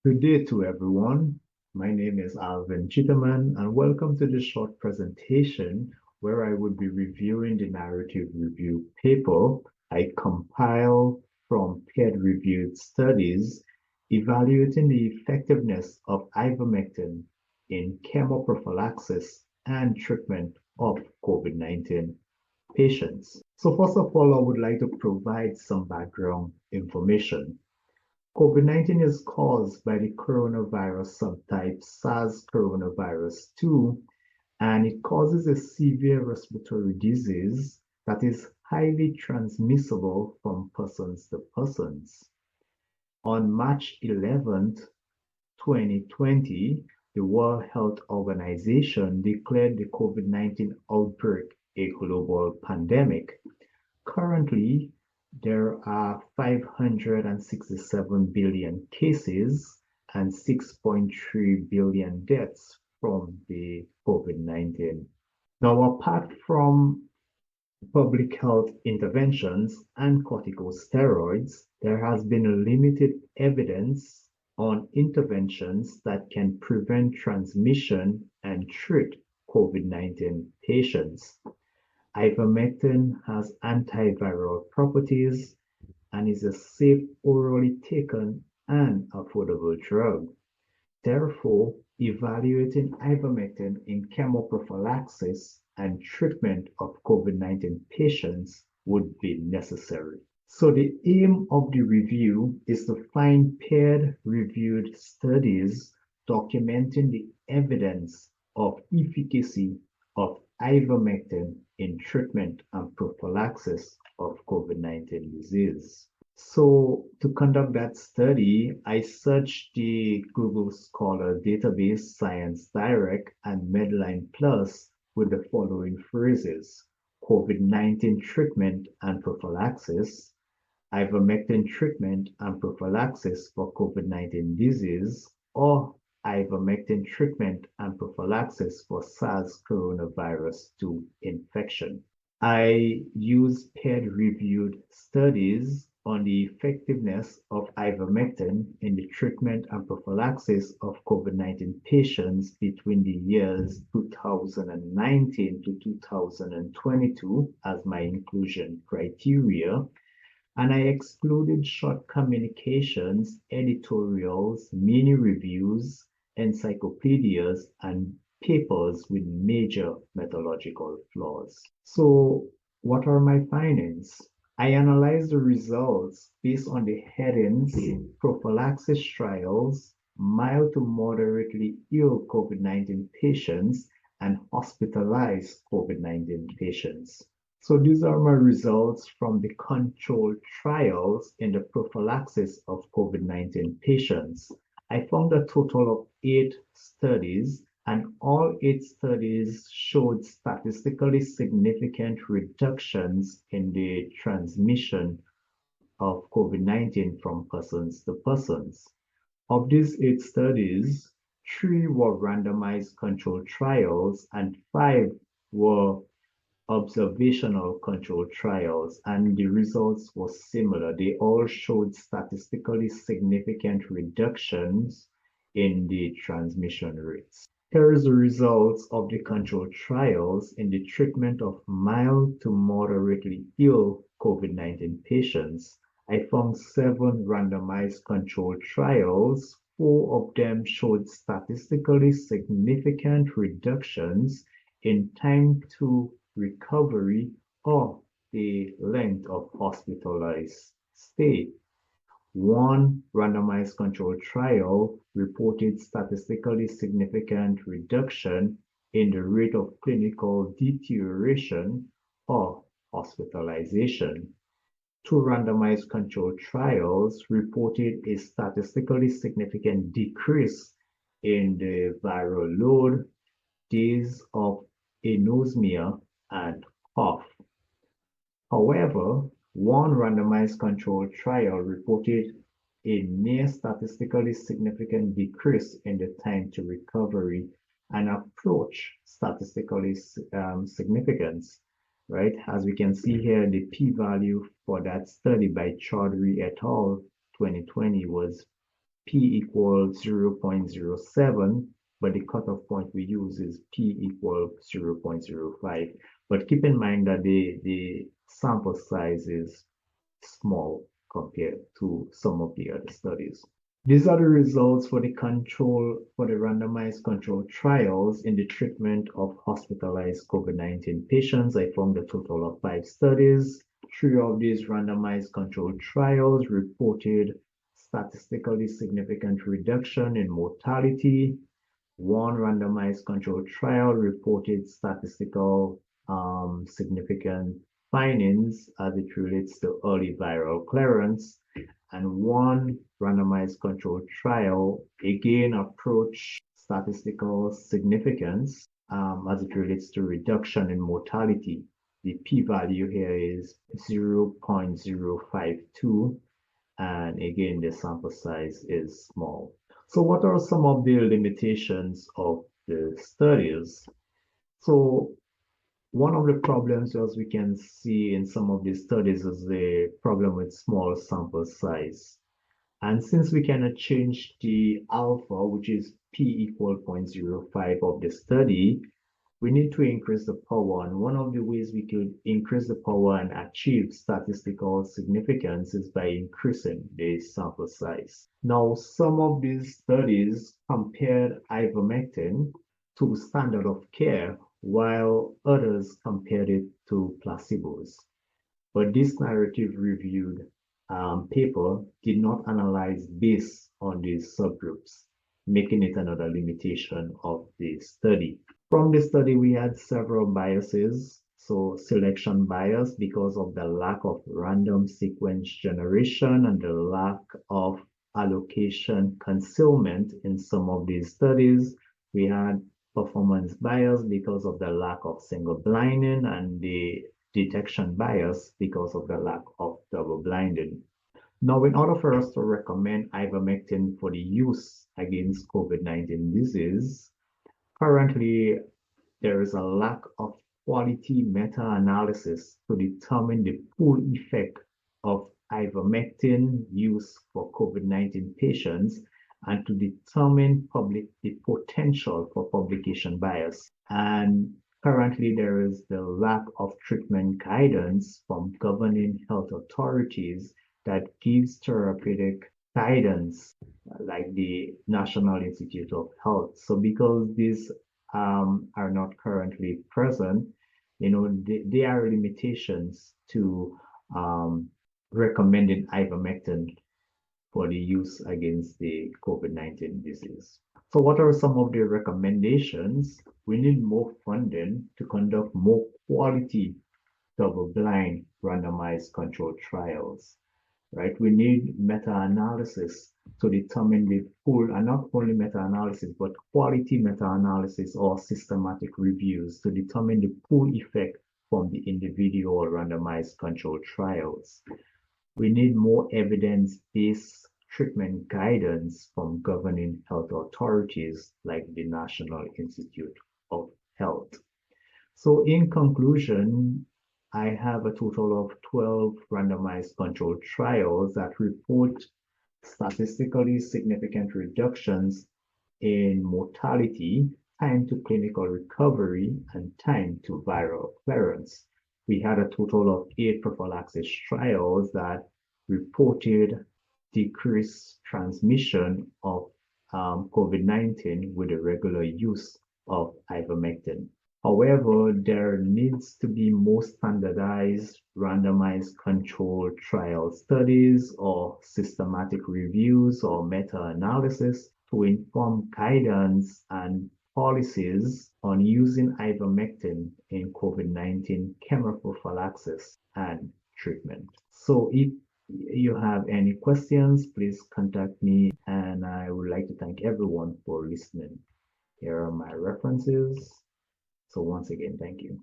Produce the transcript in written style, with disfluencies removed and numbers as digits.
Good day to everyone. My name is Alvin Chitterman, and welcome to this short presentation where I would be reviewing the narrative review paper I compiled from peer-reviewed studies evaluating the effectiveness of ivermectin in chemoprophylaxis and treatment of COVID-19 patients. So first of all, I would like to provide some background information. COVID-19 is caused by the coronavirus subtype SARS coronavirus 2, and it causes a severe respiratory disease that is highly transmissible from persons to persons. On March 11th, 2020, the World Health Organization declared the COVID-19 outbreak a global pandemic. Currently, there are 567 billion cases and 6.3 billion deaths from the COVID-19. Now, apart from public health interventions and corticosteroids, there has been limited evidence on interventions that can prevent transmission and treat COVID-19 patients. Ivermectin has antiviral properties and is a safe orally taken and affordable drug. Therefore, evaluating ivermectin in chemoprophylaxis and treatment of COVID-19 patients would be necessary. So the aim of the review is to find peer-reviewed studies documenting the evidence of efficacy of ivermectin in treatment and prophylaxis of COVID-19 disease. So to conduct that study, I searched the Google Scholar database Science Direct and Medline Plus with the following phrases: COVID-19 treatment and prophylaxis, ivermectin treatment and prophylaxis for COVID-19 disease, or ivermectin treatment and prophylaxis for SARS coronavirus 2 infection. I use peer-reviewed studies on the effectiveness of ivermectin in the treatment and prophylaxis of COVID-19 patients between the years 2019 to 2022 as my inclusion criteria, and I excluded short communications, editorials, mini reviews, encyclopedias, and papers with major methodological flaws. So, what are my findings? I analyzed the results based on the headings prophylaxis trials, mild to moderately ill COVID-19 patients, and hospitalized COVID-19 patients. So these are my results from the controlled trials in the prophylaxis of COVID-19 patients. I found a total of 8 studies, and all 8 studies showed statistically significant reductions in the transmission of COVID-19 from persons to persons. Of these 8 studies, 3 were randomized controlled trials and 5 were observational controlled trials, and the results were similar. They all showed statistically significant reductions in the transmission rates. Here is the results of the controlled trials in the treatment of mild to moderately ill COVID-19 patients. I found 7 randomized controlled trials. 4 of them showed statistically significant reductions in time to recovery or the length of hospitalized stay. 1 randomized controlled trial reported statistically significant reduction in the rate of clinical deterioration or hospitalization. 2 randomized controlled trials reported a statistically significant decrease in the viral load, days of anosmia, and cough. However, 1 randomized controlled trial reported a near statistically significant decrease in the time to recovery and approach statistically significance, right? As we can see here, the p-value for that study by Chaudhary et al. 2020 was P equals 0.07, but the cutoff point we use is P equals 0.05. But keep in mind that the sample size is small compared to some of the other studies. These are the results for the randomized control trials in the treatment of hospitalized COVID-19 patients. I found a total of 5 studies. 3 of these randomized control trials reported statistically significant reduction in mortality. 1 randomized control trial reported statistical significant findings as it relates to early viral clearance, and 1 randomized controlled trial again approached statistical significance as it relates to reduction in mortality. The p-value here is 0.052, and again, the sample size is small. So what are some of the limitations of the studies? So one of the problems, as we can see in some of these studies, is the problem with small sample size. And since we cannot change the alpha, which is p equal 0.05 of the study, we need to increase the power. And one of the ways we could increase the power and achieve statistical significance is by increasing the sample size. Now, some of these studies compared ivermectin to standard of care, while others compared it to placebos. But this narrative reviewed paper did not analyze based on these subgroups, making it another limitation of the study. From the study, we had several biases. So selection bias because of the lack of random sequence generation and the lack of allocation concealment in some of these studies. We had performance bias because of the lack of single blinding, and the detection bias because of the lack of double blinding. Now, in order for us to recommend ivermectin for the use against COVID-19 disease, currently there is a lack of quality meta-analysis to determine the full effect of ivermectin use for COVID-19 patients and to determine the potential for publication bias. And currently, there is the lack of treatment guidance from governing health authorities that gives therapeutic guidance, like the National Institute of Health. So because these are not currently present, there are limitations to recommending ivermectin for the use against the COVID-19 disease. So what are some of the recommendations? We need more funding to conduct more quality double-blind randomized controlled trials, right? We need meta-analysis to determine the full, and not only meta-analysis, but quality meta-analysis or systematic reviews to determine the full effect from the individual randomized controlled trials. We need more evidence-based treatment guidance from governing health authorities like the National Institute of Health. So in conclusion, I have a total of 12 randomized controlled trials that report statistically significant reductions in mortality, time to clinical recovery, and time to viral clearance. We had a total of 8 prophylaxis trials that reported decreased transmission of COVID-19 with the regular use of ivermectin. However, there needs to be more standardized randomized controlled trial studies or systematic reviews or meta-analysis to inform guidance and policies on using ivermectin in COVID-19 chemoprophylaxis and treatment. So if you have any questions, please contact me, and I would like to thank everyone for listening. Here are my references. So once again, thank you.